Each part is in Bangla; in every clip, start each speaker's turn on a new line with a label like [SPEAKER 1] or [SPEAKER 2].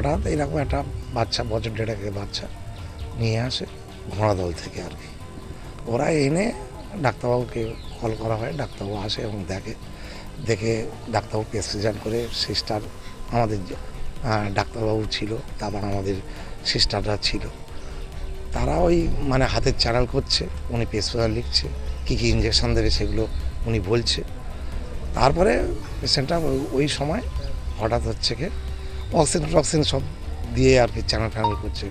[SPEAKER 1] হঠাৎ এরকম একটা বাচ্চা, বছর দেড়েকের বাচ্চা নিয়ে আসে ঘোড়াদল থেকে আর কি। ওরা এনে ডাক্তারবাবুকে কল করা হয়, ডাক্তারবাবু আসে এবং দেখে ডাক্তারবাবু প্রেসক্রিপশন করে, সিস্টার আমাদের ডাক্তারবাবু ছিল, তারপর আমাদের সিস্টাররা ছিল, তারা ওই মানে হাতের চ্যানেল করছে, উনি প্রেসক্রিপশন লিখছে, কী কী ইঞ্জেকশন দেবে সেগুলো উনি বলছে। তারপরে পেশেন্টটা ওই সময় হঠাৎ হচ্ছে কি অক্সিজেন সব দিয়ে আর কি চ্যানেল ফ্যানেল করছে।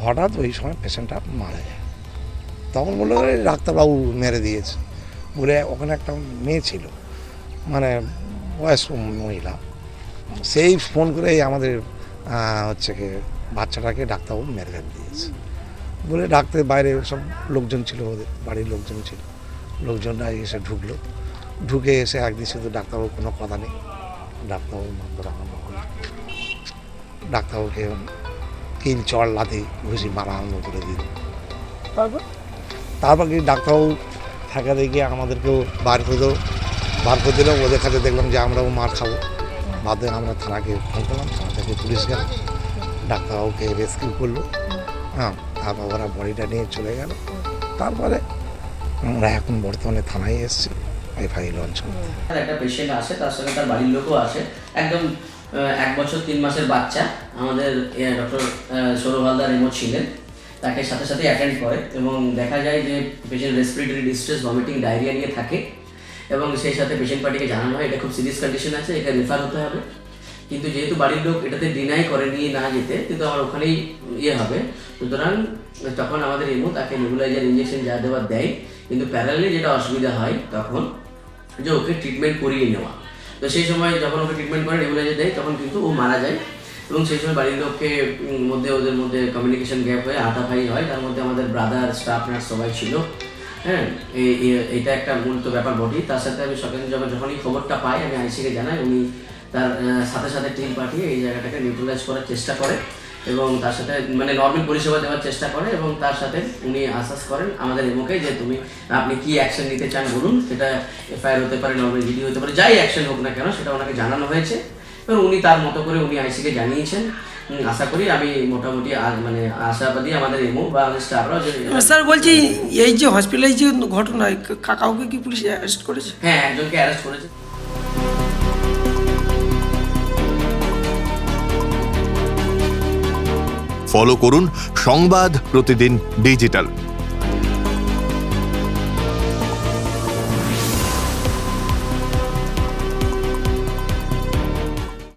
[SPEAKER 1] হঠাৎ ওই সময় পেশেন্টটা মারা যায়। তখন বললো ডাক্তারবাবু মেরে দিয়েছে বলে, ওখানে একটা মেয়ে ছিল মানে বয়স্ক মহিলা, সেই ফোন করে আমাদের হচ্ছে কি বাচ্চাটাকে ডাক্তারবাবু মেরে দিয়েছে বলে, ডাক্তার বাইরে সব লোকজন ছিল, ওদের বাড়ির লোকজন ছিল, লোকজনরা এসে ঢুকলো, ঢুকে এসে একদিন শুধু ডাক্তারবাবু কোনো কথা নেই, ডাক্তারবাবু মাত্র আরম্ভ করলো, ডাক্তারবাবুকে কিল চড় লাথি ঘুষি মারা আরম্ভ করে দিল। তারপর কি ডাক্তারবাবু থাকা দেখে আমাদেরকেও বার করে দিল। ওদের কাছে দেখলাম যে আমরাও মার খাবো, বাদে আমরা থানাকে ফোন করলাম, থানা থেকে পুলিশ গেল, ডাক্তারবাবুকে রেস্কিউ করলো। হ্যাঁ, তারপর ওরা বডিটা নিয়ে চলে গেল। তারপরে আমরা এখন বর্তমানে থানায় এসেছি এফআইআর লঞ্চ করতে।
[SPEAKER 2] একটা পেশেন্ট আসে, তার সঙ্গে তার বাড়ির লোকও আসে, একদম 1 বছর 3 মাসের বাচ্চা। আমাদের ডক্টর সৌরভ হালদার এমও ছিলেন, তাকে সাথে সাথে অ্যাটেন্ড করে এবং দেখা যায় যে patient respiratory distress, vomiting, diarrhoea নিয়ে থাকে এবং সেই সাথে পেশেন্ট পার্টিকে জানানো হয় এটা খুব সিরিয়াস কন্ডিশন আছে, এটা রেফার হতে হবে। কিন্তু যেহেতু বাড়ির লোক এটাতে ডিনাই করে নিয়ে না যেতে, কিন্তু আমার ওখানেই হবে, সুতরাং তখন আমাদের এমও তাকে নেবুলাইজার ইঞ্জেকশন যা দেওয়ার দেয়। কিন্তু প্যারালি যেটা অসুবিধা হয় তখন যে ওকে ট্রিটমেন্ট করিয়ে নেওয়া, তো সেই সময় যখন ওকে ট্রিটমেন্ট করে নেবুলাইজার দেয় তখন কিন্তু ও মারা যায় এবং সেই সময় বাড়ির লোককে ওদের মধ্যে কমিউনিকেশন গ্যাপ হয়ে হাতাফাই হয়। তার মধ্যে আমাদের ব্রাদার, স্টাফ নার্স সবাই ছিল। হ্যাঁ, এইটা একটা মূলত ব্যাপার বটি। তার সাথে আমি সকালে যখনই খবরটা পাই আমি আইসিকে জানাই, উনি তার সাথে টিম পাঠিয়ে এই জায়গাটাকে নিউট্রালাইজ করার চেষ্টা করে এবং তার সাথে মানে নর্মাল পরিষেবা দেওয়ার চেষ্টা করে এবং তার সাথে উনি আশ্বাস করেন আমাদের এমওকে যে আপনি কি অ্যাকশন নিতে চান বলুন, সেটা এফআইআর হতে পারে, নর্মাল ভিডিও হতে পারে, যাই অ্যাকশন হোক না কেন সেটা ওনাকে জানানো হয়েছে এবং উনি তার মতো করে উনি আইসিকে জানিয়েছেন। আশা করি আমি মোটামুটি মানে আশাবাদী আমাদের এমও বা আমাদের স্টাফরাও।
[SPEAKER 3] স্যার বলছি, এই যে হসপিটালে যে ঘটনা, কাউকে কি পুলিশ অ্যারেস্ট করেছে?
[SPEAKER 2] হ্যাঁ, একজনকে অ্যারেস্ট করেছে।
[SPEAKER 4] ফলো করুন সংবাদ প্রতিদিন ডিজিটাল।